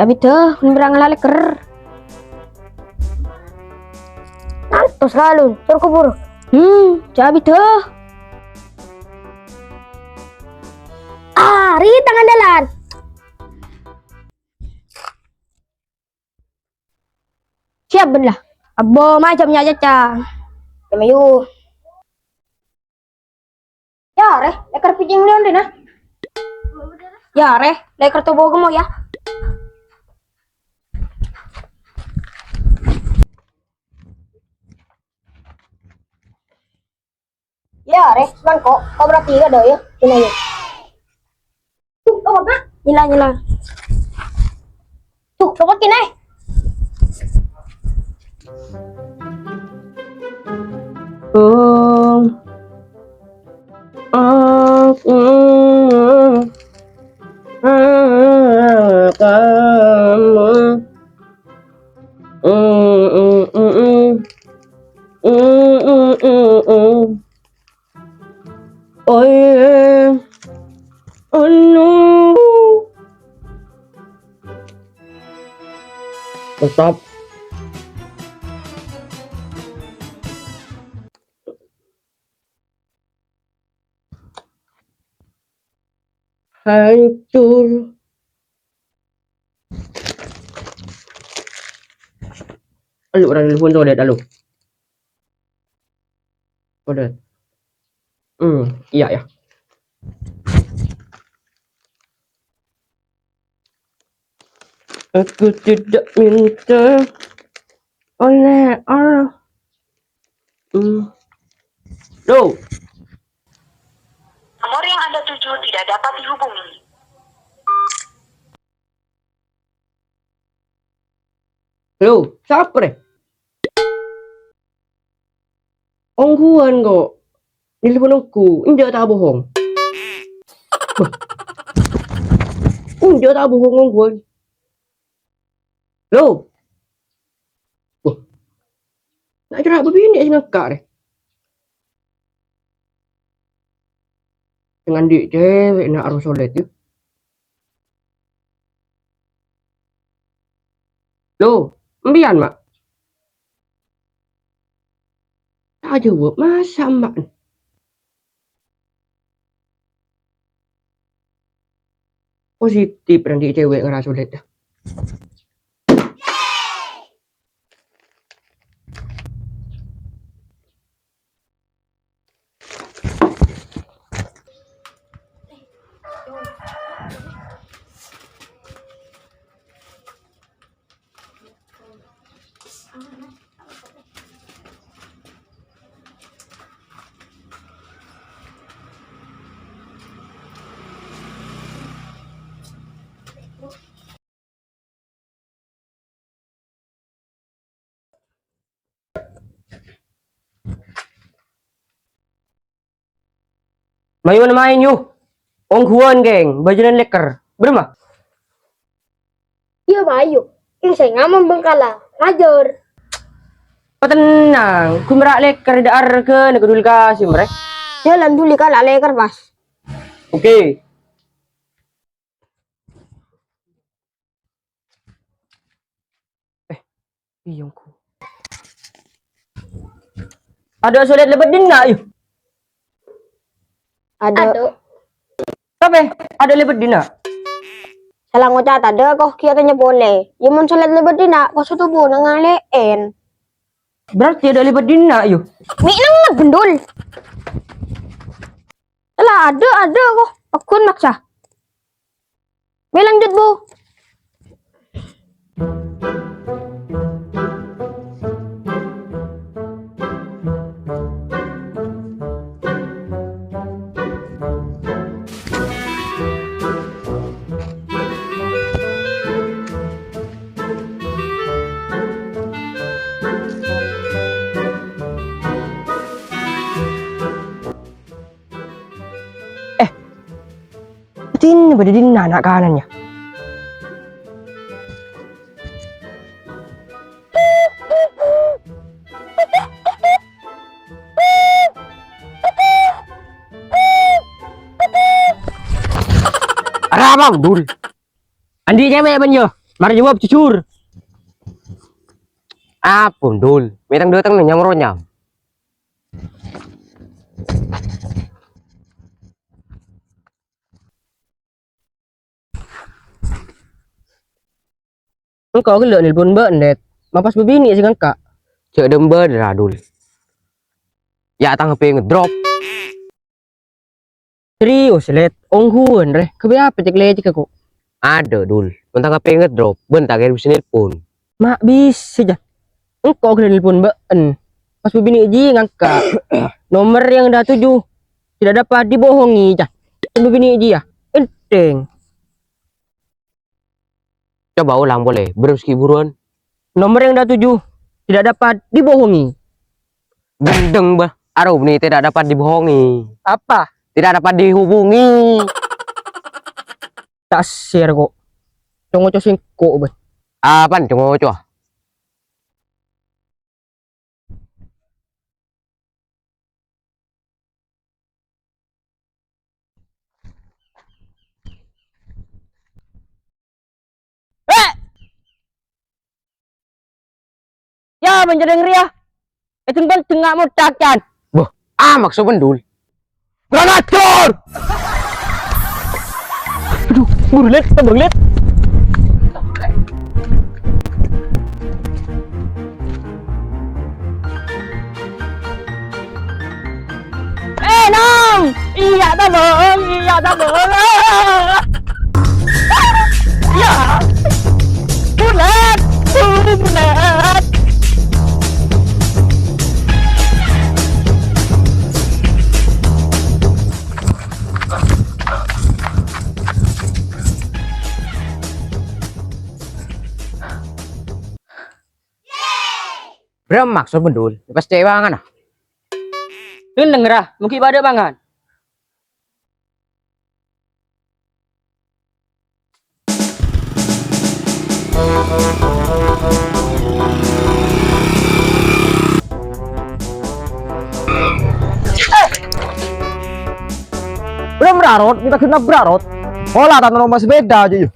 Cabi tuh, berang laleker. Nantos lalu, turko buru. Cabi tuh. Ri tangan dalan. Siap belah. Abo macamnya caca. Kemayu. Ya, lekar pijing leon deh nah. Ya, lekar tuh bawa mau ya. Ya, semangkok. Kau berarti gak ada ya? Ini ya. Tuh, apa? Nyala. Tuh, dapat kini. Oh yeah, oh no. Stop. Hancur. Alu orang telepon tu lihat alu. Udah. Iya ya. Aku tidak minta oleh Allah. Loh. Nomor yang Anda tuju tidak dapat dihubungi. Loh, siapa deh? Ongguan kok. Telepon aku, dia tak bohong. Dia tak bohong ongguan. Loh. Nak cerak begini sih ngakak deh. Dengan dik cewek nak harus solid tu. Loh, embian mak. Tak jawab masa mak. Positif dan dik cewek ngerasa solid dah. Mayu main yuk. Ongguan geng, bajalan leker. Berma? Iya, Bayu. Ini saya ngamon bengkala. Ngajar. Tenang, ku merak leker dar ke negedul kasih mereka. Jalan dulu kala lekar pas. Oke. Iyongku. Ada solid lebat dina yuk. Ada. Tapi ada lebat dina. Salah ngocat ada kok kiatanya boleh. Ya mun salat lebat dina, kok sutubu nangaleen. Berarti ada lebat dina yuk. Mi nang gendul. Alah ada kok. Aku maksa. Mi lanjut, Bu. Ini pada dina anak kanannya. Ada apa dul? Andi cewek banyo. Mari jawab jujur. Apun dul, metang datang nyam ronyam. Engkau ke nelpon mbak net. Mapas bebini sih kan kak. Cek dembe dah dul. Ya tang HP ngedrop. Serius let. Onghuan re. Kebe apa cek lecek aku. Ada dul. Mentang HP ngedrop. Bentar kayak bisa nelpon. Mak bisa aja. Engkau ke nelpon mbak en. Pas bebini ji ngangkat. Nomor yang dah 7 tidak dapat dibohongi cah. Bebini ji ya. Enteng. Coba ulang boleh. Beruski buruan. Nomor yang dah 7 tidak dapat dibohongi. Gendeng bah. Aduh nih tidak dapat dibohongi. Apa? Tidak dapat dihubungi. Tak share kok. Congo singko bah. Apaan cuma coba. Ya menjadi ria. Itu kan tengah mau takkan. Maksud pendul. Granator! Aduh, burlet, burlet. Nong! Iya ta bang, iya ta bang. Ya. Burlet, burlet. Berapa maksud pendul? Pas cewangan ah. Ini dengerah, mungkin pada bangan. Belum berarot, kita kena berarot. Olah tak nomor sepeda aja yuk.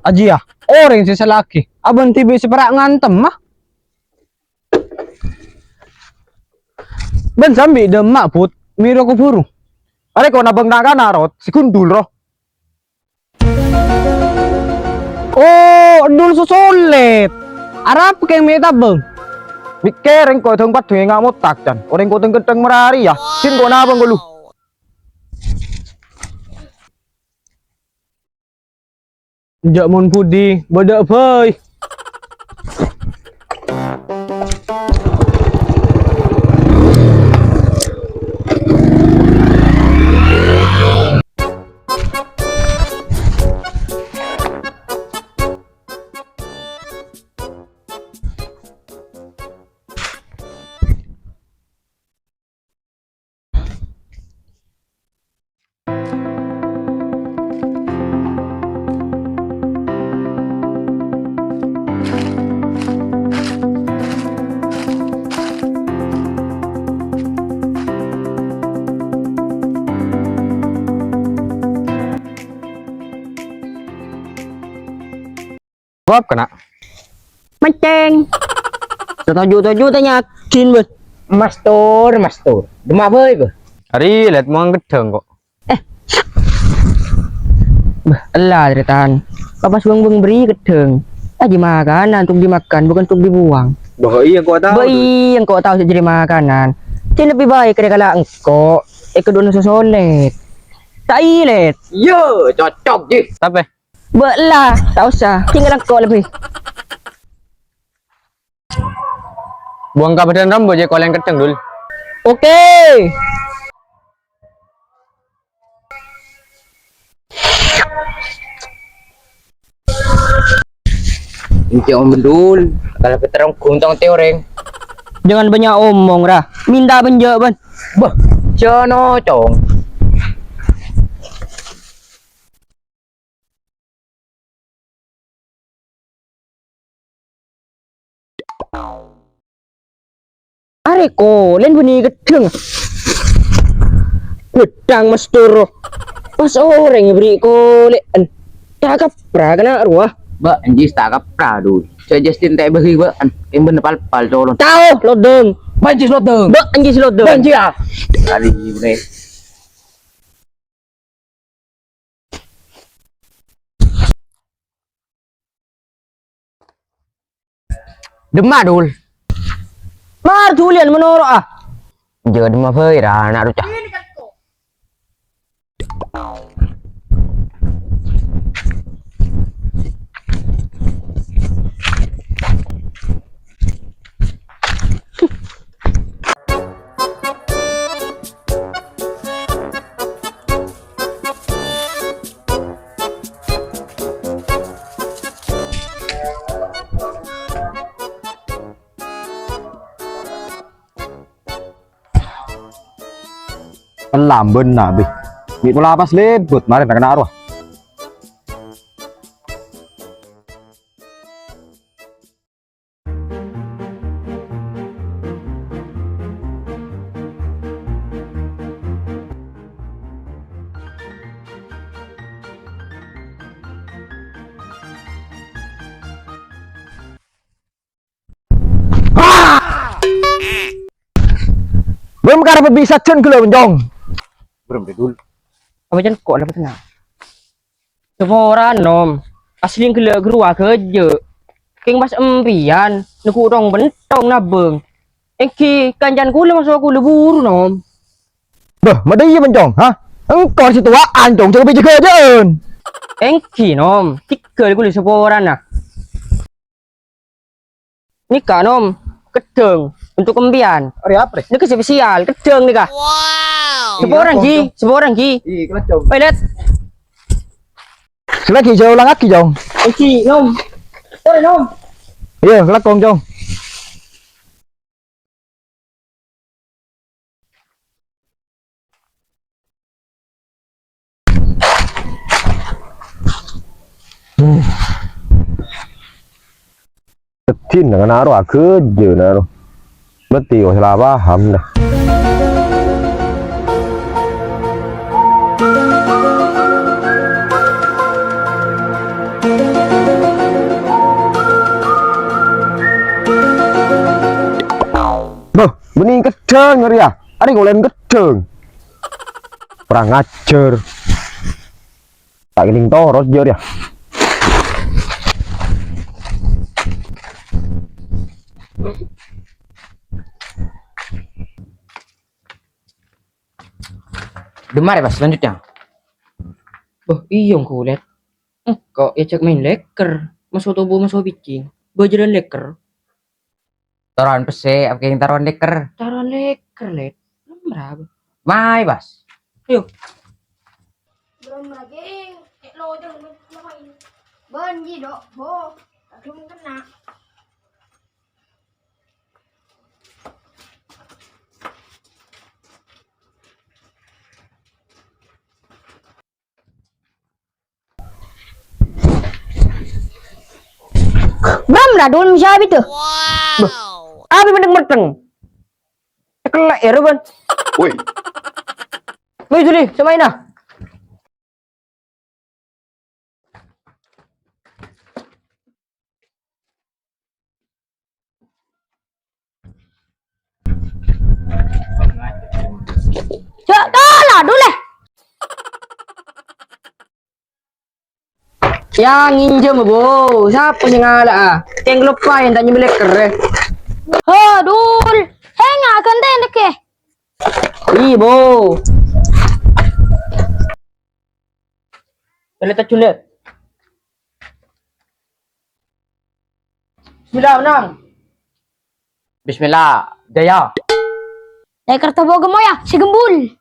Aji ya, orang sisa laki. Abang tiba seperak ngantem mah. Ben sambil demak put, miro ko buru. Are ko nabang naga narot, si kundul roh. Oh, dul sosolet. Arap keng meta bang. Mikereng ko thong pat thuy ngamot takjan. Orang ko teng keteng merari ya. Sin ko na bang lu. Jak mon pudi, badak phơi. Vấp cả nè. Mancing. Tuju tanya kin bos. Mastur. Demak beuy beuh. Ari lihat mau gedeng kok. Elah ceritaan. Papa suang beri gedeng. Aji makanan untuk dimakan bukan untuk dibuang. Bah iya kok tahu. Bayi yang kau tahu jadi makanan. Jadi lebih baik kalau engkau kedua sosolet. Tak ilet. Yo, cocok je. Tapi Belah, tak usah. Tinggal engkau lebih. buang ke badan rambut aja kalau yang gedeng dul. Okey. Ini om pendul. Kalau kita orang guntang teoreng. Jangan banyak omong dah. Minta benjak ban. Bah, jono cong. Areko, len bunyi gedeng. Gedang mas turu. Pas orang yang beri ko len. Tak kapra kena ruah. Ba anjis tak kapradul. Cak Justin tak bagi ba an. Yang bener pal colon. Tahu lodeng. Banjis loteng. Ba anjing si lodeng. Banjis ah. Kali bre. Demadul. Mar tulian menoro ah. Giờ đi mà phơi ra nào chả. Kan lamben nabi. Di pola pas lebut mari nak kena arwah. Belum karena bisa cen ke jong. Belum dulu. Apa jan kok dapat tenang. Seporan nom. Asli ke gerua kerja. King pas empian, nuku rong bentong nabeng. Engki kanjan kula masuk aku lebur nom. Beh, mà đi bên chồng hả? Còn si tua anh chồng cho bây giờ chứ. Engki nom, tikel kula seporan nah. Nika nom, kedeng untuk empian. Hari apa? Ini spesial, kedeng nih kah? Seporang ji. Iya, kelas chồng. Bay lihat, Kelas hijau lang aki chồng. Engki nom, oi nom. Iya, kelas con chồng. Tin là nó rồi cứ giờ nào rồi. Mất tiêu là ba hầm này. Bening keceng ngeri ya. Ada ngolen keceng. Perang ngajar. Tak giling toros jor ya. Demar ya Mas selanjutnya. Oh iya kulit. Kok ya cek main leker. Masuk tubuh masuk bikin. Bajaran leker. Taruhan pese, apa yang taruhan deker? Taruhan leker let. Berapa? Mai Bas. Ayo. Belum lagi, lo jangan main. Banji dok, bo, belum kena. Bram lah dulu siapa itu? Abi medeng-medeng. Kelek ya Ruben. Woi. Woi Juli, semain ah. Cak kalah dulu. Yang nginjem bo, siapa yang ada ah? Yang lupa yang tanya beli kere. Dul, nggak akan tendek ya. Bo. Lihat culet. Bismillah menang. Bismillah, Jaya. Leker tabo gemoy si gembul.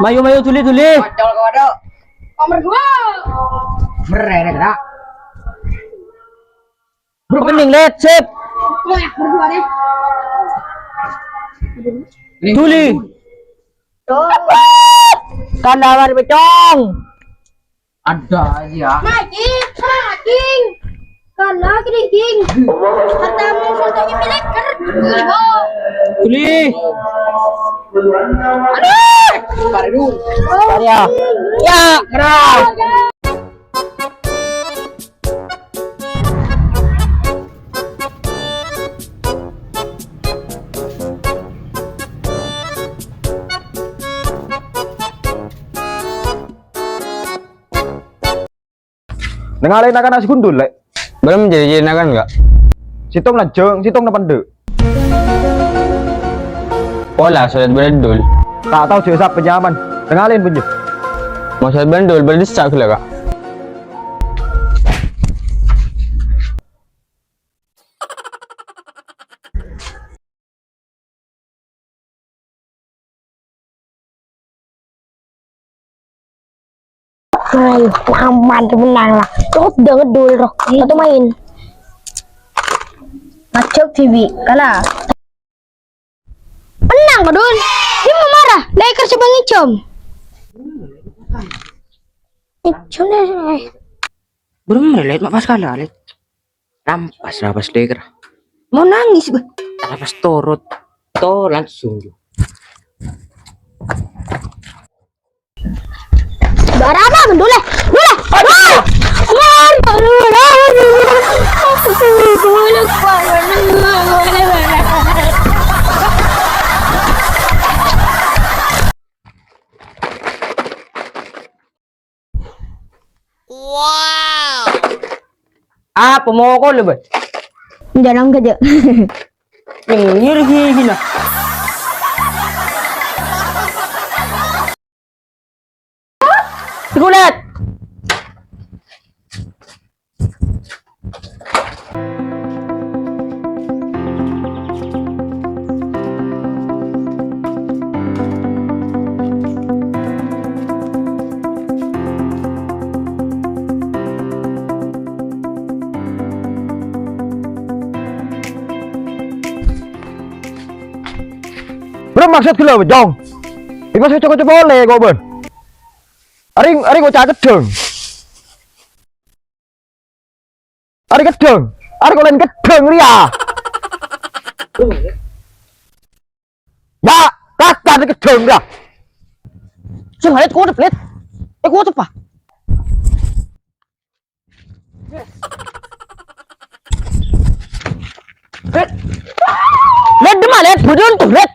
Mayu tuli. Kacau kau ada. Nomor 2. Mereka dah. Bening let, sip. Nomor 2 deh. Tuli. Kandangan becong. Ada aja. King. Kalah King. Kata mau fotonya leker. Tuli. Ya. Ya, keras. Nengalin akan nasi gundul lek. Belum jadi kan enggak? Situng lajeng, situng na pendek. Pola sulit berdul. Tak tahu jasa penyaman. Nengalin punje. Mau sulit berdul berdesak lah kak. Ayo, aman menang lah. Cukup banget dulu roh. Satu main. Macok TV, kalah. Menang kau Dul. Dia mau marah. Lakers sebang icom. Icom deh. Belum melihat mak pas kalah, Lek. Rampas deker. Mau nangis gue. Rampas torot. To langsung. Barama mendule. Dule. Aduh. Apa mau kau lebih? Jalan kerja. Nyengir gini. Kulit. Bermaksud gila bejong. Imas coba boleh kau ben. Aring kau cakap gedeng. Aring gedeng. Aring kau lain gedeng ria. Ya, kakak gedeng ria. Semalit kau udah pelit. Kau tuh apa? Lihat deh mah, lihat. Bodoh tuh, lihat.